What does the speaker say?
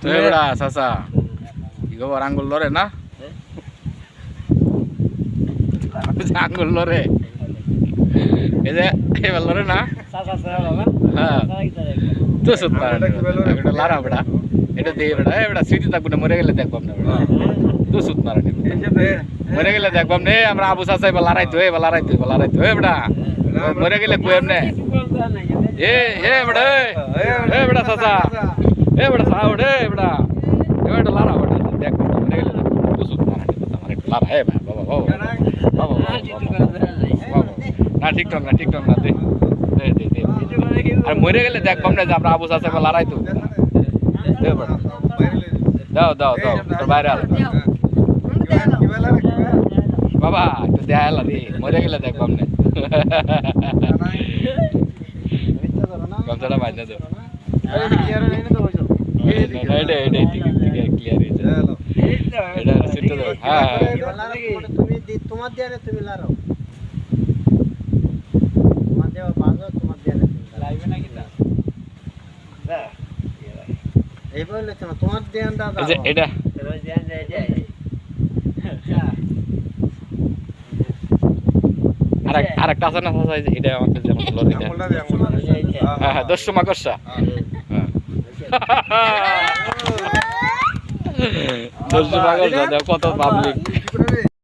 তুই বড়া চাচা কি খবর আঙ্গুল লরে না আঙ্গুল লরে এই যে এবার লরে না হ্যাঁ তো সুতরাং এটা লারা বড়া এটা দিয়ে বড়া এবড়া স্মৃতি থাকবে না মরে গেলে দেখবাম না বড়া তো সুতরাং মরে গেলে দেখবাম নে আমরা আবু চাচা এবার লড়াইতো এবার লড়াইতো এবার লড়াইতো এবড়া মরে গেলে কই এমনে এ বড়া এ বড়া চাচা এ বড়া সাউড এ বড়া এবারে লারা বড়া দেখ মরে গেলে তো সুতরাং আমার একটু লারা হে বাবা বাবা না ঠিকঠাক না দে আর মরে গেলে দেখবাম না যে আমরা আবু চাচা এবার লড়াইতো দে বড়া দাও তোর বাইরে আল বাবা একটু দেয়া রে মরে গেলে দেখবাম না কমসাটা বাজনা তো তোমার দেয়ালে তুমি লারাও তোমার দেওয়া বাজো তোমার দেয়ালে লাইবে নাকি না এই বললে তোমার দেয়ান দাদা এটা আরেকটা আছে না এটা আমাদের যেমন হ্যাঁ 10 মাকড়সা কত পাবলিক